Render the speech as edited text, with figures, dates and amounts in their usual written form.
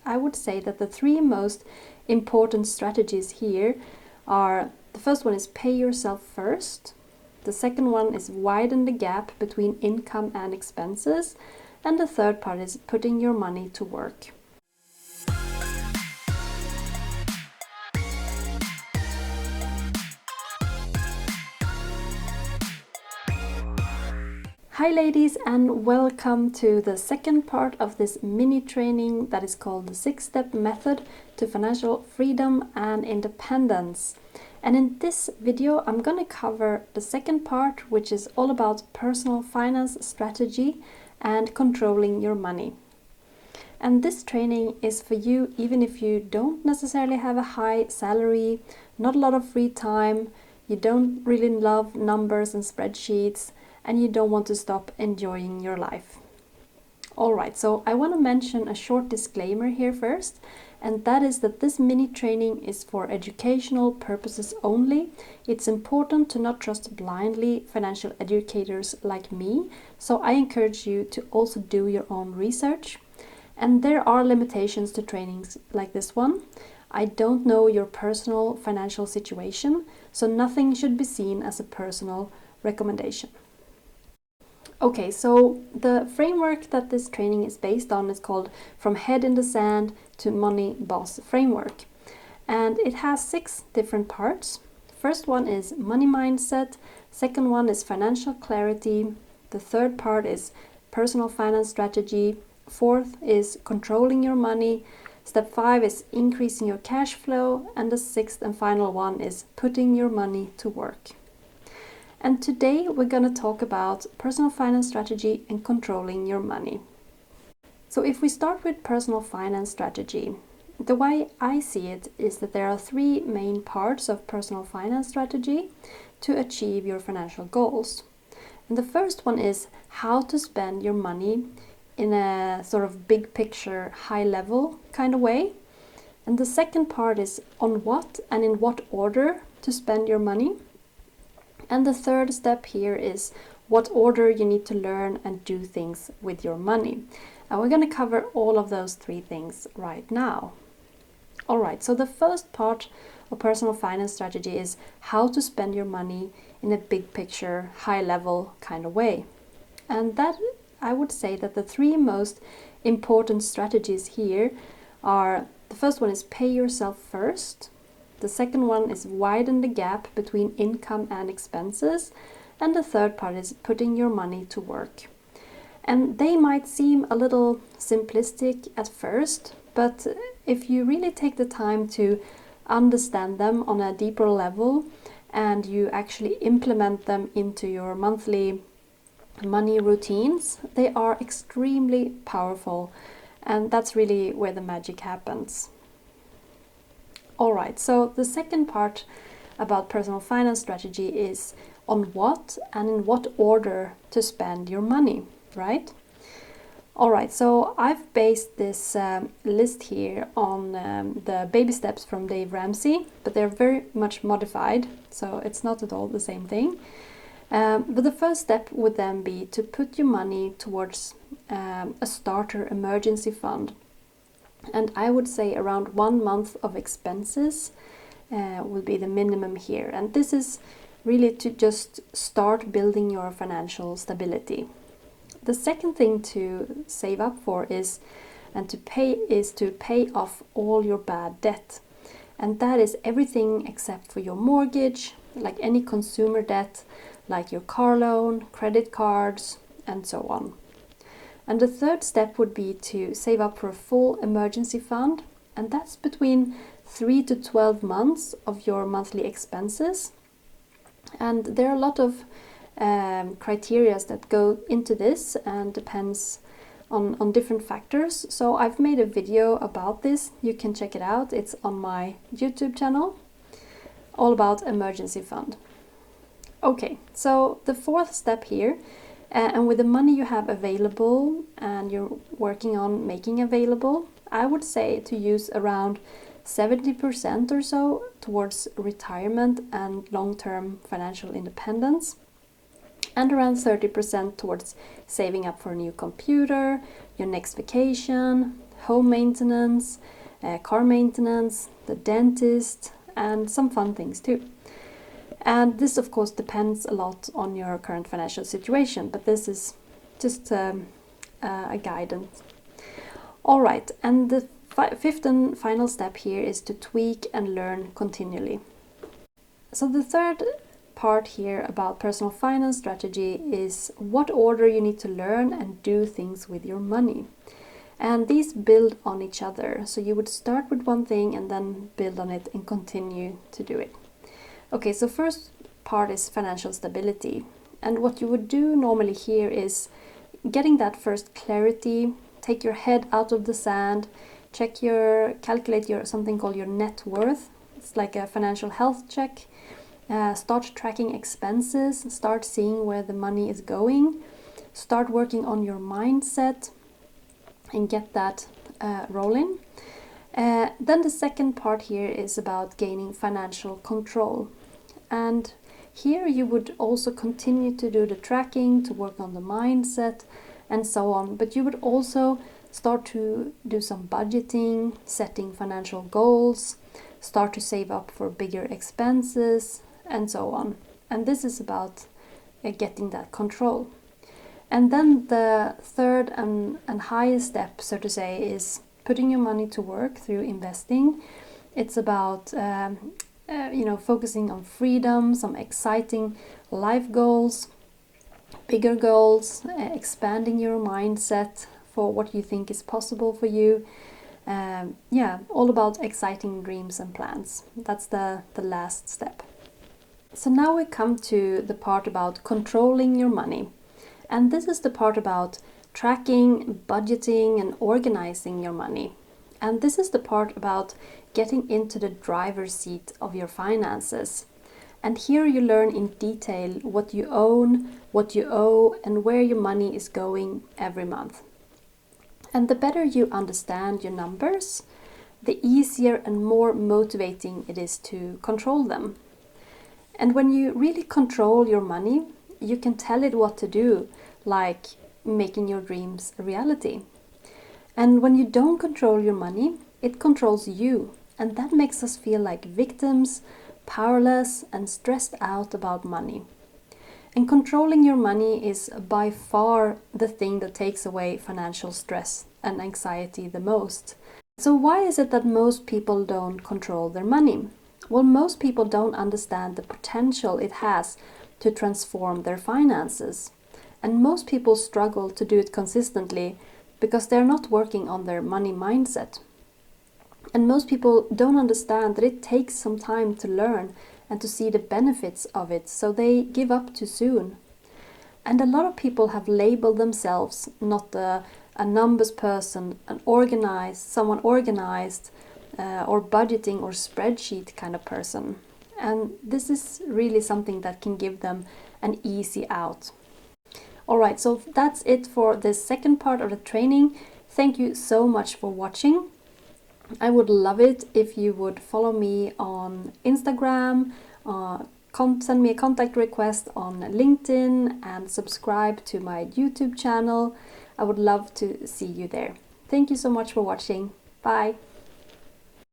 I would say that the three most important strategies here are: the first one is pay yourself first, the second one is widen the gap between income and expenses, and the third part is putting your money to work. Hi ladies, and welcome to the second part of this mini training that is called the 6-step method to financial freedom and independence. And in this video I'm going to cover the second part, which is all about personal finance strategy and controlling your money. And this training is for you even if you don't necessarily have a high salary, not a lot of free time, you don't really love numbers and spreadsheets, and you don't want to stop enjoying your life. Alright, so I want to mention a short disclaimer here first, and that is that this mini training is for educational purposes only. It's important to not trust blindly financial educators like me, so I encourage you to also do your own research. And there are limitations to trainings like this one. I don't know your personal financial situation, so nothing should be seen as a personal recommendation. Okay, so the framework that this training is based on is called From Head in the Sand to Money Boss Framework. And it has 6 different parts. First one is money mindset, second one is financial clarity, the third part is personal finance strategy, fourth is controlling your money, step 5 is increasing your cash flow, and the 6th and final one is putting your money to work. And today we're going to talk about personal finance strategy and controlling your money. So if we start with personal finance strategy, the way I see it is that there are 3 main parts of personal finance strategy to achieve your financial goals. And the first one is how to spend your money in a sort of big picture, high level kind of way. And the second part is on what and in what order to spend your money. And the third step here is what order you need to learn and do things with your money. And we're going to cover all of those 3 things right now. Alright, so the first part of personal finance strategy is how to spend your money in a big picture, high level kind of way. And that, I would say that the 3 most important strategies here are: the first one is pay yourself first, the second one is widen the gap between income and expenses, and the third part is putting your money to work. And they might seem a little simplistic at first, but if you really take the time to understand them on a deeper level and you actually implement them into your monthly money routines, they are extremely powerful, and that's really where the magic happens. Alright, so the second part about personal finance strategy is on what and in what order to spend your money, right? Alright, so I've based this list here on the baby steps from Dave Ramsey, but they're very much modified, so it's not at all the same thing. But the first step would then be to put your money towards a starter emergency fund. And I would say around 1 month of expenses will be the minimum here. And this is really to just start building your financial stability. The second thing to save up for is to pay off all your bad debt. And that is everything except for your mortgage, like any consumer debt, like your car loan, credit cards, and so on. And the third step would be to save up for a full emergency fund, and that's between 3 to 12 months of your monthly expenses. And there are a lot of criteria that go into this and depends on different factors. So I've made a video about this, you can check it out, it's on my YouTube channel, all about emergency fund. Okay, so the fourth step here, and with the money you have available and you're working on making available, I would say to use around 70% or so towards retirement and long-term financial independence, and around 30% towards saving up for a new computer, your next vacation, home maintenance, car maintenance, the dentist, and some fun things too. And this of course depends a lot on your current financial situation, but this is just a guidance. All right, and the fifth and final step here is to tweak and learn continually. So the third part here about personal finance strategy is what order you need to learn and do things with your money. And these build on each other. So you would start with one thing and then build on it and continue to do it. Okay, so first part is financial stability. And what you would do normally here is getting that first clarity, take your head out of the sand, calculate your something called your net worth. It's like a financial health check. Start tracking expenses, start seeing where the money is going, start working on your mindset and get that rolling. Then the second part here is about gaining financial control. And here you would also continue to do the tracking, to work on the mindset and so on. But you would also start to do some budgeting, setting financial goals, start to save up for bigger expenses and so on. And this is about getting that control. And then the third and highest step, so to say, is putting your money to work through investing. It's about focusing on freedom, some exciting life goals, bigger goals, expanding your mindset for what you think is possible for you. All about exciting dreams and plans. That's the last step. So now we come to the part about controlling your money. And this is the part about tracking, budgeting, and organizing your money. And this is the part about getting into the driver's seat of your finances. And here you learn in detail what you own, what you owe, and where your money is going every month. And the better you understand your numbers, the easier and more motivating it is to control them. And when you really control your money, you can tell it what to do, like making your dreams a reality. And when you don't control your money, it controls you. And that makes us feel like victims, powerless, and stressed out about money. And controlling your money is by far the thing that takes away financial stress and anxiety the most. So why is it that most people don't control their money? Well, most people don't understand the potential it has to transform their finances. And most people struggle to do it consistently because they're not working on their money mindset. And most people don't understand that it takes some time to learn and to see the benefits of it, so they give up too soon. And a lot of people have labeled themselves not a numbers person, someone organized, or budgeting or spreadsheet kind of person. And this is really something that can give them an easy out. Alright, so that's it for the second part of the training. Thank you so much for watching. I would love it if you would follow me on Instagram, send me a contact request on LinkedIn, and subscribe to my YouTube channel. I would love to see you there. Thank you so much for watching. Bye!